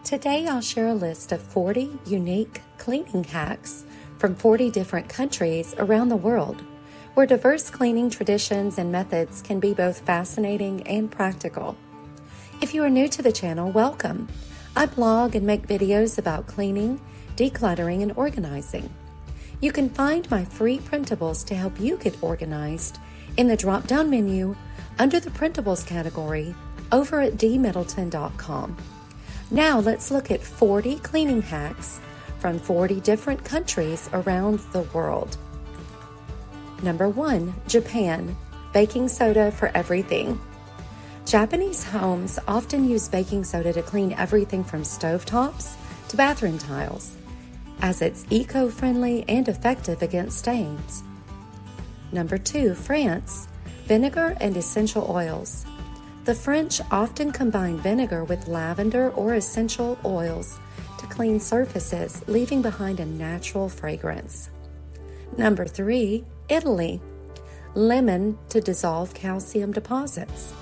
Today I'll share a list of 40 unique cleaning hacks from 40 different countries around the world, where diverse cleaning traditions and methods can be both fascinating and practical. If you are new to the channel, welcome. I blog and make videos about cleaning, decluttering, and organizing. You can find my free printables to help you get organized in the drop-down menu under the printables category over at dmiddleton.com. Now let's look at 40 cleaning hacks from 40 different countries around the world. Number 1, Japan, baking soda for everything. Japanese homes often use baking soda to clean everything from stovetops to bathroom tiles, as it's eco-friendly and effective against stains. Number 2, France, vinegar and essential oils. The French often combine vinegar with lavender or essential oils to clean surfaces, leaving behind a natural fragrance. Number 3, Italy, lemon to dissolve calcium deposits.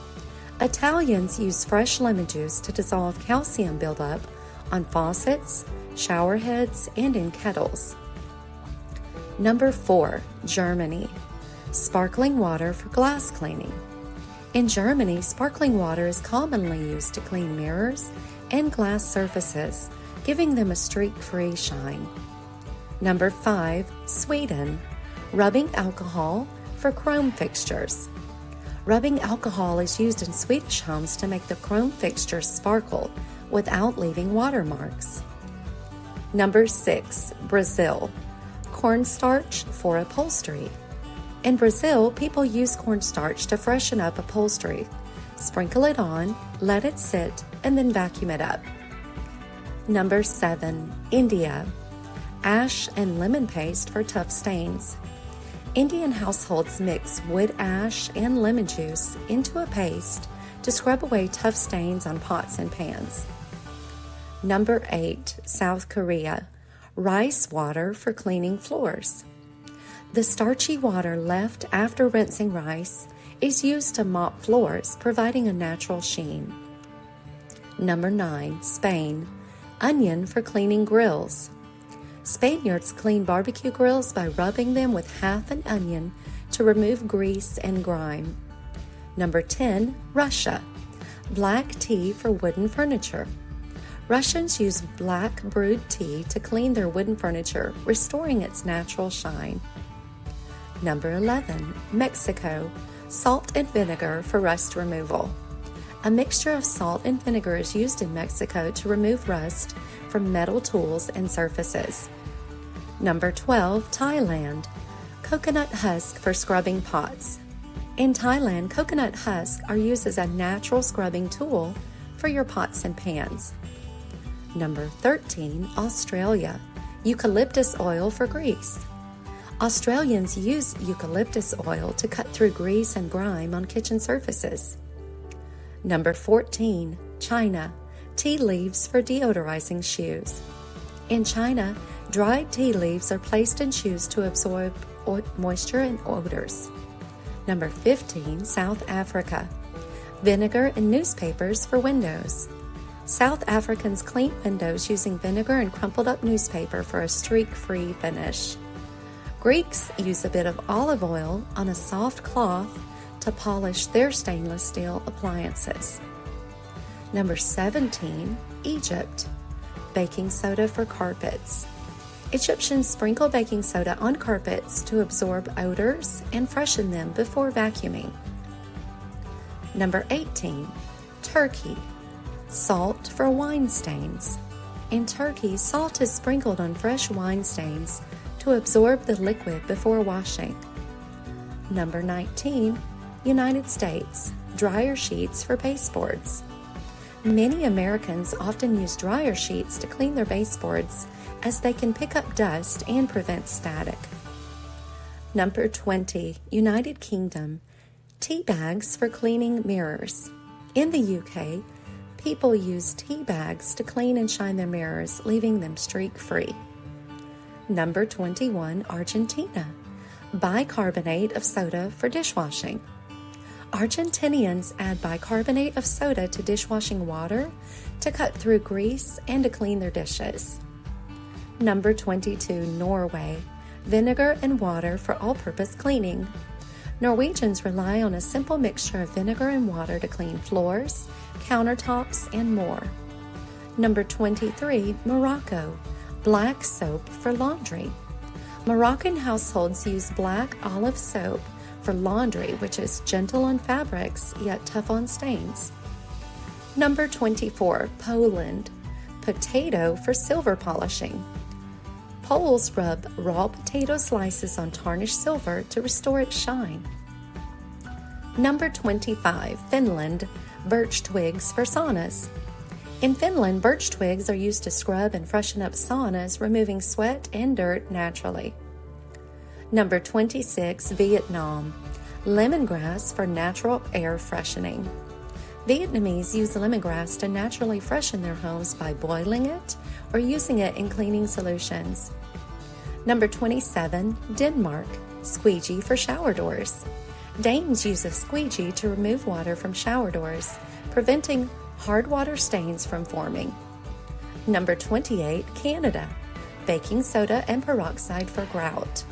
Italians use fresh lemon juice to dissolve calcium buildup on faucets, shower heads, and in kettles. Number 4, Germany, sparkling water for glass cleaning. In Germany, sparkling water is commonly used to clean mirrors and glass surfaces, giving them a streak-free shine. Number 5, Sweden, rubbing alcohol for chrome fixtures. Rubbing alcohol is used in Swedish homes to make the chrome fixtures sparkle without leaving watermarks. Number 6, Brazil, cornstarch for upholstery. In Brazil, people use cornstarch to freshen up upholstery. Sprinkle it on, let it sit, and then vacuum it up. Number 7, India, ash and lemon paste for tough stains. Indian households mix wood ash and lemon juice into a paste to scrub away tough stains on pots and pans. Number 8, South Korea, rice water for cleaning floors. The starchy water left after rinsing rice is used to mop floors, providing a natural sheen. Number 9, Spain, onion for cleaning grills. Spaniards clean barbecue grills by rubbing them with half an onion to remove grease and grime. Number 10, Russia, black tea for wooden furniture. Russians use black brewed tea to clean their wooden furniture, restoring its natural shine. Number 11, Mexico, salt and vinegar for rust removal. A mixture of salt and vinegar is used in Mexico to remove rust from metal tools and surfaces. Number 12, Thailand, coconut husk for scrubbing pots. In Thailand, coconut husks are used as a natural scrubbing tool for your pots and pans. Number 13, Australia, eucalyptus oil for grease. Australians use eucalyptus oil to cut through grease and grime on kitchen surfaces. Number 14, China, tea leaves for deodorizing shoes. In China, dried tea leaves are placed in shoes to absorb moisture and odors. Number 15, South Africa, vinegar and newspapers for windows. South Africans clean windows using vinegar and crumpled up newspaper for a streak-free finish. Greeks use a bit of olive oil on a soft cloth to polish their stainless steel appliances. Number 17, Egypt, baking soda for carpets. Egyptians sprinkle baking soda on carpets to absorb odors and freshen them before vacuuming. Number 18, Turkey, salt for wine stains. In Turkey, salt is sprinkled on fresh wine stains to absorb the liquid before washing. Number 19, United States, dryer sheets for baseboards. Many Americans often use dryer sheets to clean their baseboards as they can pick up dust and prevent static. Number 20, United Kingdom, tea bags for cleaning mirrors. In the UK, people use tea bags to clean and shine their mirrors, leaving them streak-free. Number 21, Argentina, bicarbonate of soda for dishwashing. Argentinians add bicarbonate of soda to dishwashing water to cut through grease and to clean their dishes. Number 22, Norway. Vinegar and water for all-purpose cleaning. Norwegians rely on a simple mixture of vinegar and water to clean floors, countertops, and more. Number 23, Morocco. Black soap for laundry. Moroccan households use black olive soap for laundry, which is gentle on fabrics yet tough on stains. Number 24, Poland. Potato for silver polishing. Poles rub raw potato slices on tarnished silver to restore its shine. Number 25, Finland. Birch twigs for saunas. In Finland, birch twigs are used to scrub and freshen up saunas, removing sweat and dirt naturally. Number 26, Vietnam. Lemongrass for natural air freshening. Vietnamese use lemongrass to naturally freshen their homes by boiling it or using it in cleaning solutions. Number 27, Denmark. Squeegee for shower doors. Danes use a squeegee to remove water from shower doors, preventing hard water stains from forming. Number 28, Canada. Baking soda and peroxide for grout.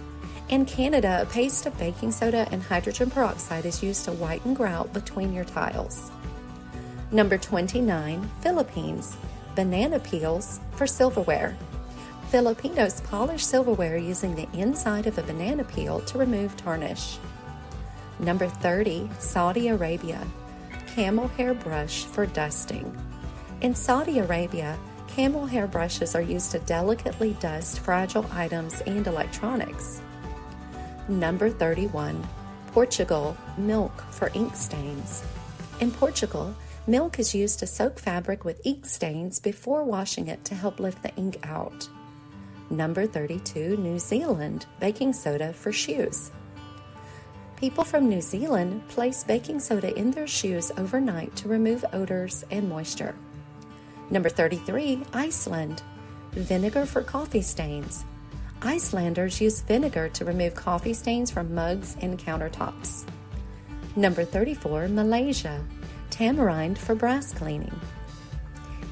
In Canada, a paste of baking soda and hydrogen peroxide is used to whiten grout between your tiles. Number 29, Philippines. Banana peels for silverware. Filipinos polish silverware using the inside of a banana peel to remove tarnish. Number 30, Saudi Arabia. Camel hair brush for dusting. In Saudi Arabia, camel hair brushes are used to delicately dust fragile items and electronics. Number 31, Portugal. Milk for ink stains. In Portugal, milk is used to soak fabric with ink stains before washing it to help lift the ink out. Number 32, New Zealand. Baking soda for shoes. People from New Zealand place baking soda in their shoes overnight to remove odors and moisture. Number 33, Iceland. Vinegar for coffee stains. Icelanders use vinegar to remove coffee stains from mugs and countertops. Number 34, Malaysia. Tamarind for brass cleaning.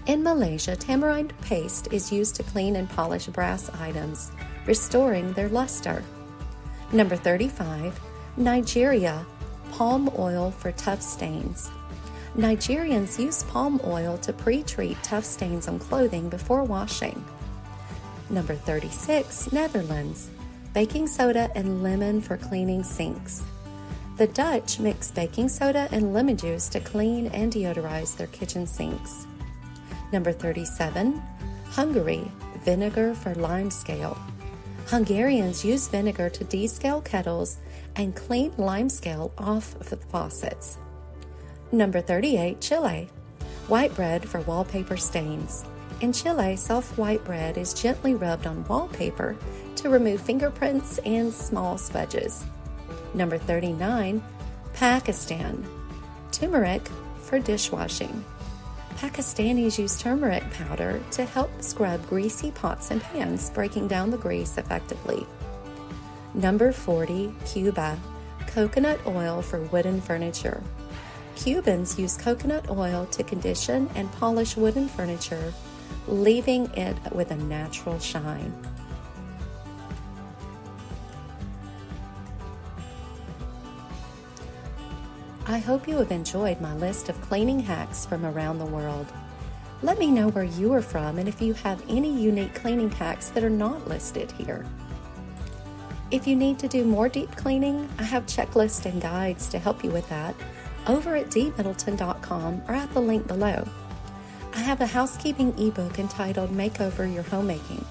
In Malaysia, tamarind paste is used to clean and polish brass items, restoring their luster. Number 35, Nigeria. Palm oil for tough stains. Nigerians use palm oil to pre-treat tough stains on clothing before washing. Number 36, Netherlands. Baking soda and lemon for cleaning sinks. The Dutch mix baking soda and lemon juice to clean and deodorize their kitchen sinks. Number 37, Hungary. Vinegar for lime scale. Hungarians use vinegar to descale kettles and clean lime scale off of the faucets. Number 38, Chile. White bread for wallpaper stains. In Chile, soft white bread is gently rubbed on wallpaper to remove fingerprints and small smudges. Number 39, Pakistan. Turmeric for dishwashing. Pakistanis use turmeric powder to help scrub greasy pots and pans, breaking down the grease effectively. Number 40, Cuba. Coconut oil for wooden furniture. Cubans use coconut oil to condition and polish wooden furniture, leaving it with a natural shine. I hope you have enjoyed my list of cleaning hacks from around the world. Let me know where you are from and if you have any unique cleaning hacks that are not listed here. If you need to do more deep cleaning, I have checklists and guides to help you with that over at dmiddleton.com or at the link below. I have a housekeeping ebook entitled Makeover Your Homemaking.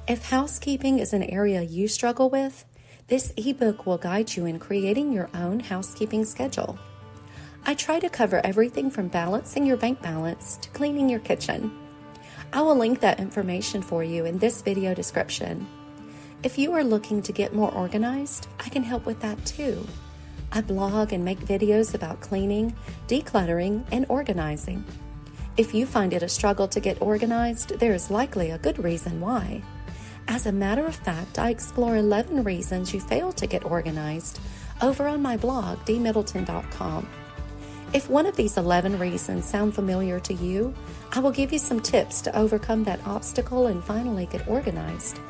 If housekeeping is an area you struggle with, this ebook will guide you in creating your own housekeeping schedule. I try to cover everything from balancing your bank balance to cleaning your kitchen. I will link that information for you in this video description. If you are looking to get more organized, I can help with that too. I blog and make videos about cleaning, decluttering, and organizing. If you find it a struggle to get organized, there is likely a good reason why. As a matter of fact, I explore 11 reasons you fail to get organized over on my blog, dmiddleton.com. If one of these 11 reasons sound familiar to you, I will give you some tips to overcome that obstacle and finally get organized.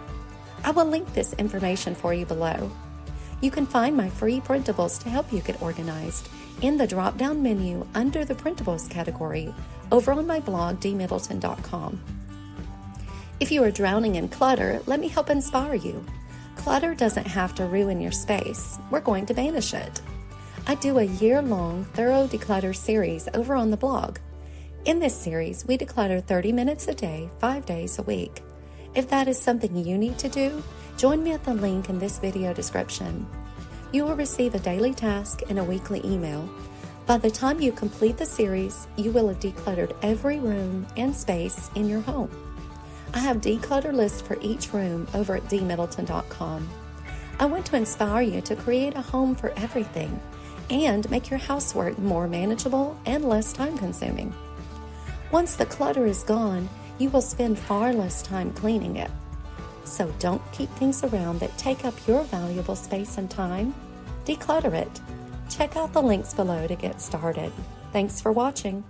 I will link this information for you below. You can find my free printables to help you get organized in the drop-down menu under the printables category over on my blog, dmiddleton.com. If you are drowning in clutter, let me help inspire you. Clutter doesn't have to ruin your space. We're going to banish it. I do a year-long thorough declutter series over on the blog. In this series, we declutter 30 minutes a day, 5 days a week. If that is something you need to do, join me at the link in this video description. You will receive a daily task and a weekly email. By the time you complete the series, you will have decluttered every room and space in your home. I have declutter lists for each room over at dmiddleton.com. I want to inspire you to create a home for everything and make your housework more manageable and less time-consuming. Once the clutter is gone, you will spend far less time cleaning it. So don't keep things around that take up your valuable space and time. Declutter it. Check out the links below to get started. Thanks for watching.